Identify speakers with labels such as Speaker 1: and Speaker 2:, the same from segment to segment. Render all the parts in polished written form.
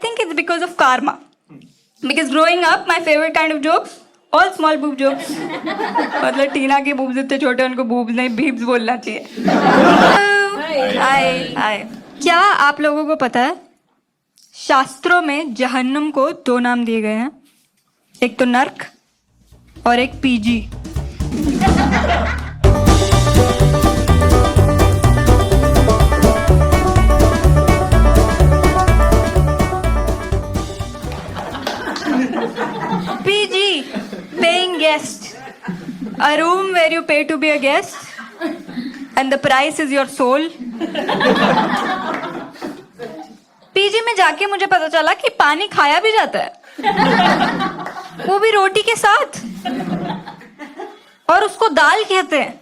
Speaker 1: think it's because of karma. Because growing up, my favorite kind of jokes, all small boob jokes. मतलब टीना के boobs इतने छोटे, उनको boobs नहीं beebs बोलना चाहिए. हाय. क्या आप लोगों को पता है? शास्त्रों में जहन्नुम को 2 नाम दिए गए हैं. एक तो नर्क और एक PG. PG, paying guest, a room where you pay to be a guest, and the price is your soul. PG में जाके मुझे पता चला कि पानी खाया भी जाता है, वो भी रोटी के साथ, और उसको दाल कहते हैं.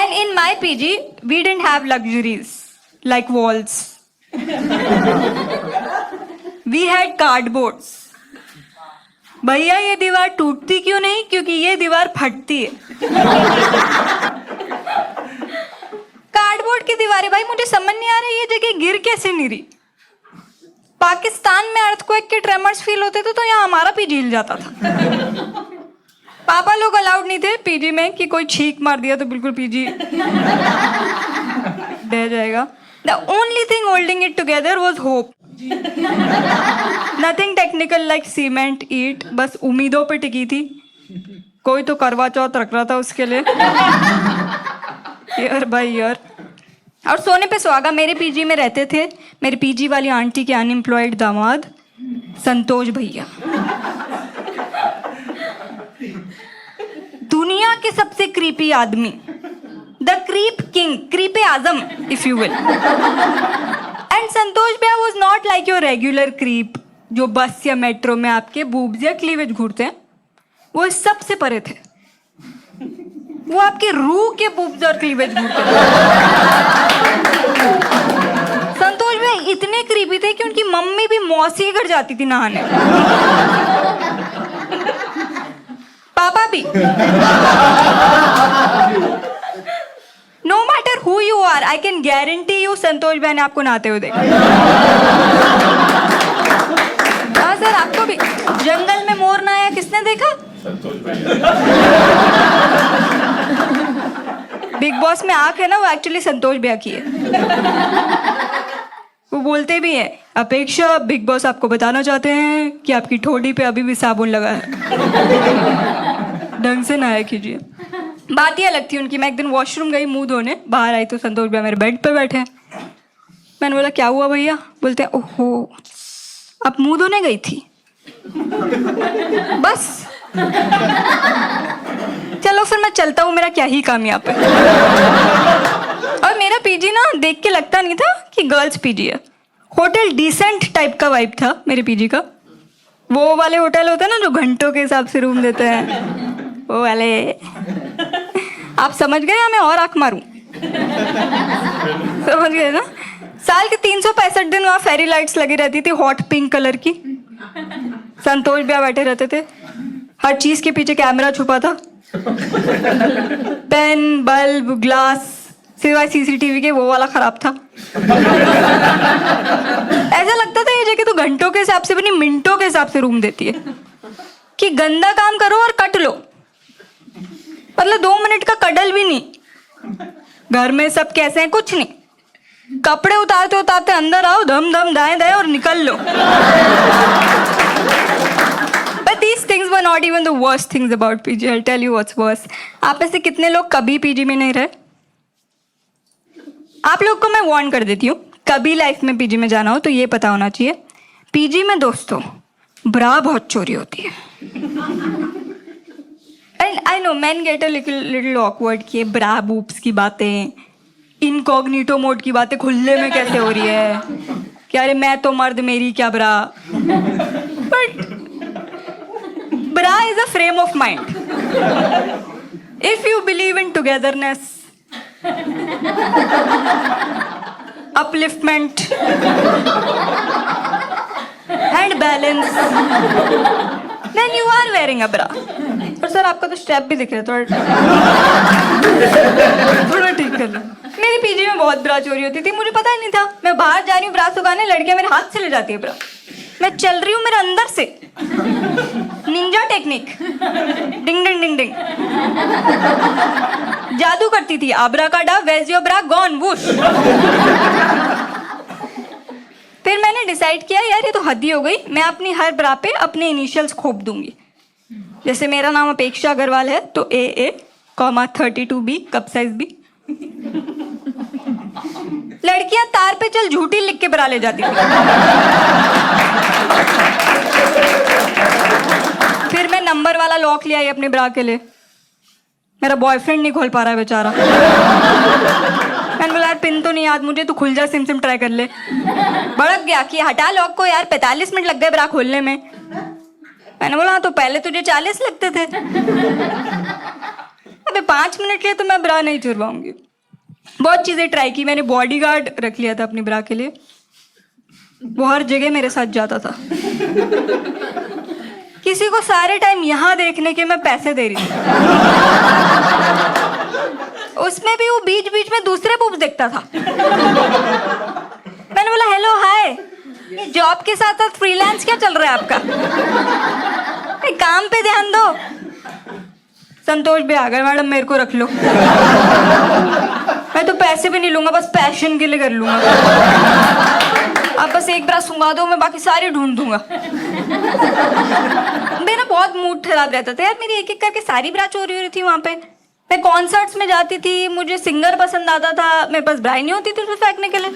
Speaker 1: And in my PG, we didn't have luxuries like walls. We had cardboards. भैया ये दीवार टूटती क्यों नहीं? क्योंकि ये दीवार फटती है. कार्डबोर्ड की दीवारें, भाई मुझे समझ नहीं आ रहा ये जगह गिर कैसे नहीं रही. पाकिस्तान में अर्थक्वेक के ट्रेमर्स फील होते थे तो यहाँ हमारा पीजी हिल जाता था. पापा लोग अलाउड नहीं थे पीजी में कि कोई छींक मार दिया तो बिल्कुल पीजी डह जाएगा. The only thing holding it together was hope. Nothing technical like cement, ईंट, बस उम्मीदों पे टिकी थी. कोई तो करवा चौथ रख रहा था उसके लिए. Year by year. और सोने पे सुहागा मेरे पीजी में रहते थे मेरे पीजी वाली आंटी के अनएम्प्लॉयड दामाद संतोष भैया. दुनिया के सबसे क्रीपी आदमी, द क्रीप किंग, क्रीपे आजम if you will. And Santosh भैया was not like your regular creep जो बस या मेट्रो में आपके बूब्स या क्लीवेज घूरते हैं. वो इस सब से परे थे. वो आपके रूह के बूब्स और क्लीवेज घूरते थे. संतोष भैया इतने क्रीपी थे कि उनकी मम्मी भी मौसी घर जाती थी नहाने. पापा भी. No matter who you are, I can guarantee you संतोष भाई ने आपको नहाते हुए देखा. हाँ सर, आपको भी. जंगल में मोर नहाया किसने देखा? संतोष भाई. बिग बॉस में आंख है ना, वो एक्चुअली संतोष भैया की है. वो बोलते भी है, अपेक्षा बिग बॉस आपको बताना चाहते हैं कि आपकी ठोड़ी पे अभी भी साबुन लगा है. ढंग से नहाया कीजिए. बात ही अलग थी उनकी. मैं एक दिन वॉशरूम गई मुंह धोने, बाहर आई तो संतोष भैया मेरे बेड पे बैठे हैं. मैंने बोला क्या हुआ भैया? बोलते हैं ओहो आप मुंह धोने गई थी. बस चलो फिर मैं चलता हूँ, मेरा क्या ही काम यहाँ पे. और मेरा पीजी ना देख के लगता नहीं था कि गर्ल्स पीजी है. होटल डिसेंट टाइप का वाइब था मेरे पीजी का. वो वाले होटल होते हैं ना जो घंटों के हिसाब से रूम देते हैं, वो वाले. आप समझ गए या मैं और आंख मारूं? समझ गए ना? साल के 365 दिन वहाँ फेरी लाइट्स लगी रहती थी हॉट पिंक कलर की. संतोष भैया बैठे रहते थे. हर चीज के पीछे कैमरा छुपा था. पेन, बल्ब, ग्लास, सिवाय सीसीटीवी के वो वाला खराब था. ऐसा लगता था ये जगह तो घंटों के हिसाब से बनी मिनटों के हिसाब से रूम देती है कि गंदा काम करो और कट लो. मतलब 2 मिनट का कडल भी नहीं. घर में सब कैसे हैं कुछ नहीं. कपड़े उतारते उतारते अंदर आओ, धम धम दाएं दाएं और निकल लो. But these things were not even the worst things about PG. I'll tell you what's worse. आप में से कितने लोग कभी पीजी में नहीं रहे? आप लोग को मैं वार्न कर देती हूँ, कभी लाइफ में पीजी में जाना हो तो ये पता होना चाहिए पीजी में दोस्तों ब्रा बहुत चोरी होती है. And I know main get a little awkward कि ब्रा बूब्स की बातें, इनकॉग्निटो मोड की बातें खुले में कैसे हो रही है कि अरे मैं तो मर्द मेरी क्या bra. But bra is a frame of mind. If you believe in togetherness, upliftment and balance, then you are wearing a bra. और सर आपका तो स्टेप भी दिख रहा है, थोड़ा ठीक कर लो. मेरी पीजी में बहुत ब्रा चोरी होती थी, मुझे पता ही नहीं था। मैं बाहर जा रही हूँ ब्रा सुखाने, लड़कियां मेरे हाथ से ले जाती है ब्रा। मैं चल रही हूँ मेरे अंदर से, निंजा टेक्निक, डिंग डिंग डिंग डिंग, जादू करती थी। Abracadabra, where's your bra gone, whoosh. फिर मैंने डिसाइड किया यार ये तो हद ही हो गई, मैं अपनी हर ब्रा पे अपने इनिशियल्स खोप दूंगी। जैसे मेरा नाम अपेक्षा अग्रवाल है तो AA, 32B, cup size B। लड़कियां तार पे चल झूठी लिख के ब्रा ले जाती थी। फिर मैं नंबर वाला लॉक ले आई अपने ब्रा के लिए। मेरा बॉयफ्रेंड नहीं खोल पा रहा है बेचारा। मैंने बोला यार पिन तो नहीं याद मुझे, तू खुल जा, सिम सिम ट्राई कर ले। भड़क गया कि हटा लॉक को यार, 45 मिनट लग गए ब्रा खोलने में। मैंने बोला तो पहले तुझे 40 लगते थे। अबे 5 मिनट के लिए तो मैं ब्रा नहीं चुरवाऊंगी। बहुत चीजें ट्राई की मैंने, बॉडीगार्ड रख लिया था अपनी ब्रा के लिए, वो हर जगह मेरे साथ जाता था। किसी को सारे टाइम यहाँ देखने के मैं पैसे दे रही थी, उसमें भी वो बीच बीच में दूसरे बूब्स देखता था। मैंने बोला हेलो हाय, ये जॉब के साथ साथ फ्रीलांस क्या चल रहा है आपका? काम पे ध्यान दो। संतोष भी आ गए, मैडम मेरे को रख लो, मैं तो पैसे भी नहीं लूंगा, बस पैशन के लिए कर लूंगा। आप बस एक ब्रा सुंगा दो, मैं बाकी सारी ढूंढ दूंगा। मेरा बहुत मूड खराब रहता था यार, मेरी एक एक करके सारी ब्रा चोरी हो रही थी वहां पे। मैं कॉन्सर्ट्स में जाती थी, मुझे सिंगर पसंद आता था, मेरे पास ब्रा नहीं होती थी उसमें फेंकने के लिए।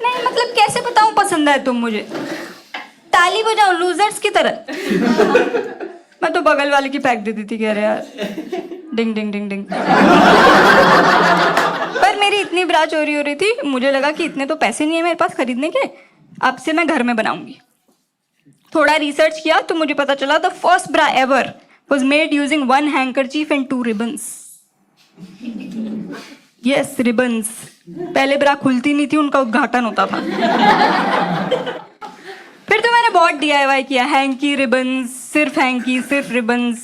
Speaker 1: नहीं मतलब कैसे बताऊं पसंद है तुम मुझे, ताली बजाऊं लूजर्स की तरह। मैं तो बगल वाले की फेंक देती थी, कह रहे यार डिंग डिंग डिंग डिंग। पर मेरी इतनी ब्रा चोरी हो रही थी, मुझे लगा कि इतने तो पैसे नहीं है मेरे पास खरीदने के, अब से मैं घर में बनाऊंगी। थोड़ा रिसर्च किया तो मुझे पता चला the first bra ever was made using 1 handkerchief and 2 ribbons. Yes, ribbons. पहले ब्रा खुलती नहीं थी, उनका उद्घाटन होता था। फिर तो मैंने बहुत DIY किया, हैंकी, रिबन्स, सिर्फ हैंकी, सिर्फ रिबन्स।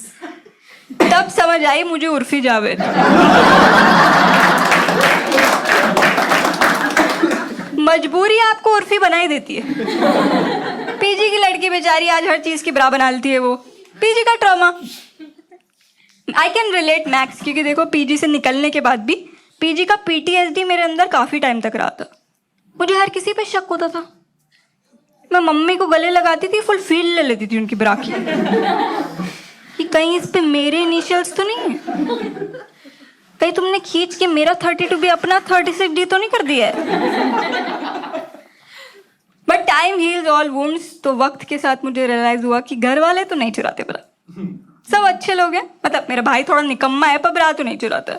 Speaker 1: तब समझ आई मुझे उर्फी जावेद। मजबूरी आपको उर्फी बना ही देती है। पीजी की लड़की बेचारी आज हर चीज की ब्रा बना लेती है वो। पीजी का trauma I can relate max, क्योंकि देखो पीजी से निकलने के बाद भी पीजी का PTSD मेरे अंदर काफी टाइम तक रहा था। मुझे हर किसी पे शक होता था। मैं मम्मी को गले लगाती थी, फुल फील ले लेती थी उनकी ब्रा की, कि कहीं इस पे मेरे इनिशियल्स तो नहीं है, कहीं तुमने खींच के मेरा 32 भी अपना 36D तो नहीं कर दिया है। But time heals all wounds, तो वक्त के साथ मुझे रियलाइज हुआ कि घर वाले तो नहीं चुराते ब्रा, सब अच्छे लोग हैं। मतलब मेरा भाई थोड़ा निकम्मा है पर ब्रा तो नहीं चुराता।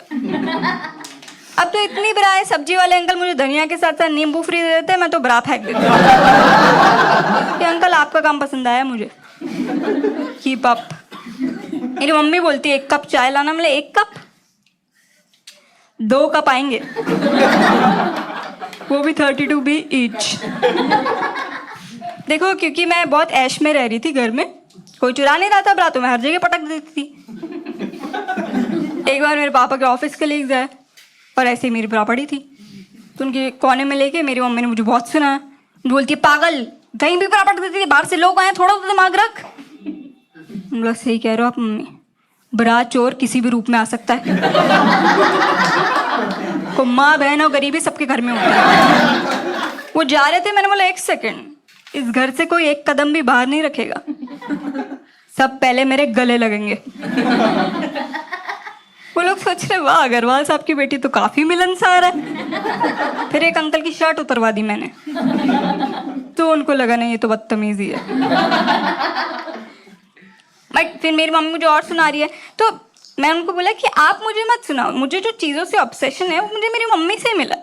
Speaker 1: अब तो इतनी ब्रा है, सब्जी वाले अंकल मुझे धनिया के साथ साथ नींबू फ्री दे देते हैं, मैं तो ब्रा फेंक देती हूँ कि अंकल आपका काम पसंद आया मुझे, कीप अप। मेरी मम्मी बोलती है 1 कप चाय लाना, मतलब 1 कप 2 कप आएंगे, वो भी 32B ईच। देखो क्योंकि मैं बहुत ऐश में रह रही थी घर में, कोई चुरा नहीं रहा था ब्रा, तो मैं हर जगह पटक देती थी। एक बार मेरे पापा के ऑफिस कलीग्स आए और ऐसे ही मेरी ब्रा पड़ी थी, तो उनके कोने में लेके मेरी मम्मी ने मुझे बहुत सुना, बोलती है पागल कहीं भी ब्रा पटक देती है, बाहर से लोग आए, थोड़ा तो दिमाग रख। बोला सही कह रहे हो आप मम्मी, ब्रा चोर किसी भी रूप में आ सकता है। को माँ बहन और गरीबी सबके घर में होती है। वो जा रहे थे, मैंने बोला 1 सेकेंड, इस घर से कोई 1 कदम भी बाहर नहीं रखेगा, सब पहले मेरे गले लगेंगे। वो लोग सोच रहे वाह अग्रवाल साहब की बेटी तो काफी मिलनसार है। फिर एक अंकल की शर्ट उतरवा दी मैंने, तो उनको लगा नहीं ये तो बदतमीजी है। बट फिर मेरी मम्मी मुझे और सुना रही है, तो मैं उनको बोला कि आप मुझे मत सुनाओ, मुझे जो चीज़ों से ऑब्सेशन है वो मुझे मेरी मम्मी से मिला।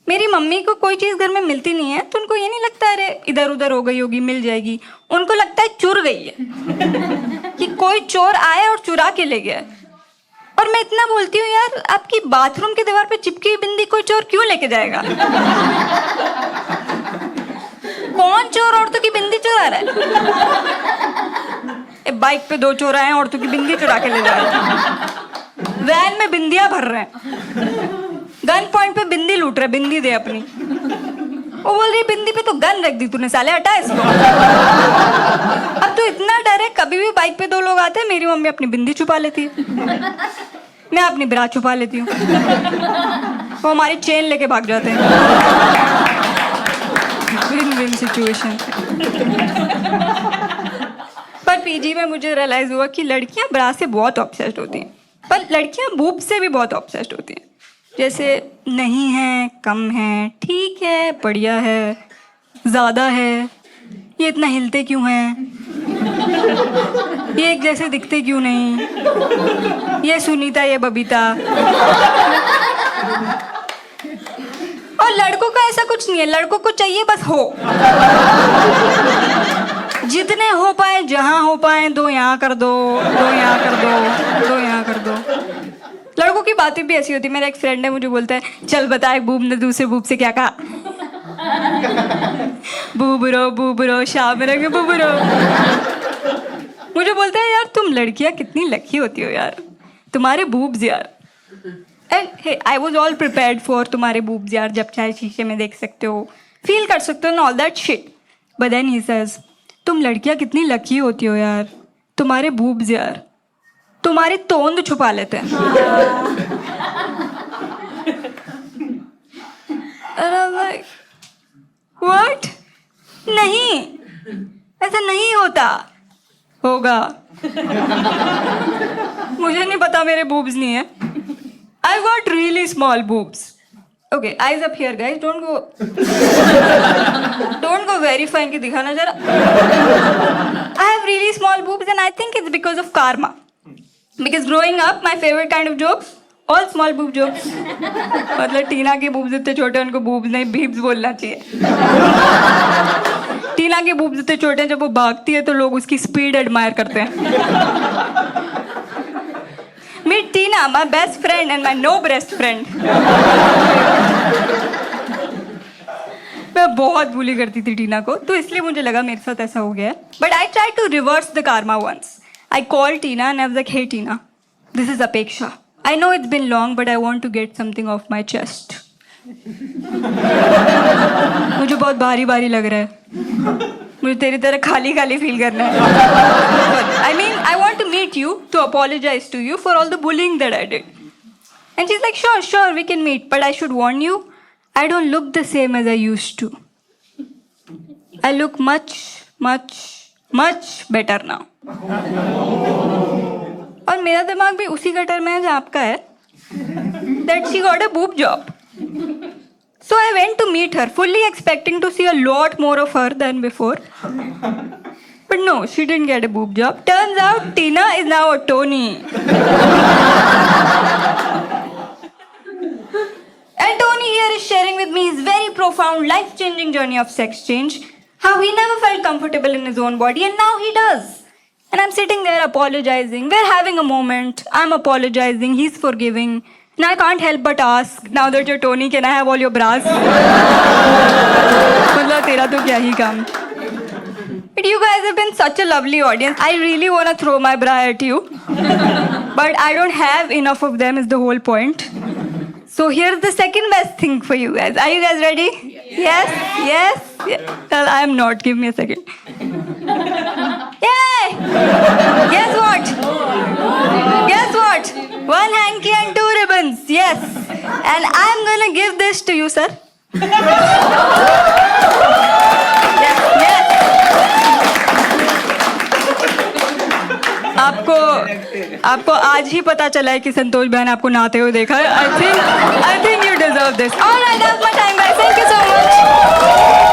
Speaker 1: मेरी मम्मी को कोई चीज़ घर में मिलती नहीं है तो उनको ये नहीं लगता अरे इधर उधर हो गई होगी मिल जाएगी, उनको लगता है चुर गई है, कि कोई चोर आया और चुरा के ले गया। और मैं इतना बोलती हूँ यार आपकी बाथरूम की दीवार पे चिपकी हुई बिंदी कोई चोर क्यों लेके जाएगा? कौन चोर औरतों की बिंदी चुरा रहा है? बाइक पे 2 चोर आए औरतों की बिंदी चुरा के ले जा रहे हैं। वैन में बिंदिया भर रहे हैं, गन पॉइंट पे बिंदी लूट रहे, बिंदी दे अपनी। वो बोल रही बिंदी पे तो गन रख दी तूने, साले हटा इसको। अब तो इतना डर है, कभी भी बाइक पे दो लोग आते हैं, मेरी मम्मी अपनी बिंदी छुपा लेती है, मैं अपनी ब्रा छुपा लेती हूँ, वो हमारी चेन लेके भाग जाते हैं। Win win situation. पर पीजी में मुझे रियलाइज हुआ कि लड़कियां ब्रा से बहुत ऑब्सेस्ड होती हैं, पर लड़कियां बूब से भी बहुत ऑब्सेस्ड होती हैं। जैसे नहीं है, कम है, ठीक है, बढ़िया है, ज़्यादा है, ये इतना हिलते क्यों हैं, ये एक जैसे दिखते क्यों नहीं, ये सुनीता, ये बबीता। और लड़कों का ऐसा कुछ नहीं है, लड़कों को चाहिए बस हो, जितने हो पाए, जहां हो पाए, दो यहाँ कर दो, दो यहाँ कर दो, दो यहाँ कर दो। लड़कों की बातें भी ऐसी होती है। मेरा एक फ्रेंड है, मुझे बोलता है चल बता एक बूब ने दूसरे बूब से क्या कहा। बूब रो शाम रंग बूब रो। मुझे बोलता है यार तुम लड़कियां कितनी लकी होती हो यार, तुम्हारे बूब्स यार। And hey I was all prepared for तुम्हारे बूब्स यार, जब चाहे शीशे में देख सकते हो, फील कर सकते हो, all that shit. But then he says तुम लड़कियां कितनी लकी होती हो यार, तुम्हारे बूब्स यार तुम्हारी तोंद छुपा लेते हैं। व्हाट? नहीं, ऐसा नहीं होता। होगा। मुझे नहीं पता, मेरे बूब्स नहीं है। I've got really small boobs. Okay, eyes up here, guys. Don't go verifying कि दिखाना जरा। I have really small boobs and I think it's because of karma. Because growing up, my favorite kind of jokes, all small boob jokes. मतलब टीना के boobs इतने छोटे, उनको boobs नहीं beebs बोलना चाहिए। टीना के boobs इतने छोटे हैं, जब वो भागती है तो लोग उसकी speed admire करते हैं। Meet Tina, my best friend and my no breast friend. मैं बहुत बुली करती थी टीना को, तो इसलिए मुझे लगा मेरे साथ ऐसा हो गया। But I tried to reverse the karma once. I called Tina and I was like, "Hey Tina, this is Apeksha. I know it's been long, but I want to get something off my chest." मुझे बहुत भारी भारी लग रहा है, मुझे तेरी तरह खाली खाली फील करना है। I mean, I want to meet you to apologize to you for all the bullying that I did. And she's like, sure, we can meet, but I should warn you, I don't look the same as I used to. I look much better now. और मेरा दिमाग भी उसी gutter में है जहाँ आपका है। That she got a boob job. So I went to meet her, fully expecting to see a lot more of her than before. But no, she didn't get a boob job. Turns out Tina is now a Tony. And Tony here is sharing with me his very profound, life-changing journey of sex change. How he never felt comfortable in his own body and now he does. And I'm sitting there apologizing. We're having a moment. I'm apologizing. He's forgiving. And I can't help but ask, now that you're Tony, can I have all your bras? मतलब तेरा तो क्या ही काम. But you guys have been such a lovely audience. I really want to throw my bra at you. But I don't have enough of them is the whole point. So here's the second best thing for you guys. Are you guys ready? Yes? Well, I am not. Give me a second. Yay! Guess what? One hanky and two ribbons. Yes. And I'm gonna give this to you, sir. Yes. आपको आज ही पता चला है कि संतोष बहन आपको नहाते हुए देखा है. I think you deserve this. All right, that's my time, guys. Thank you so much.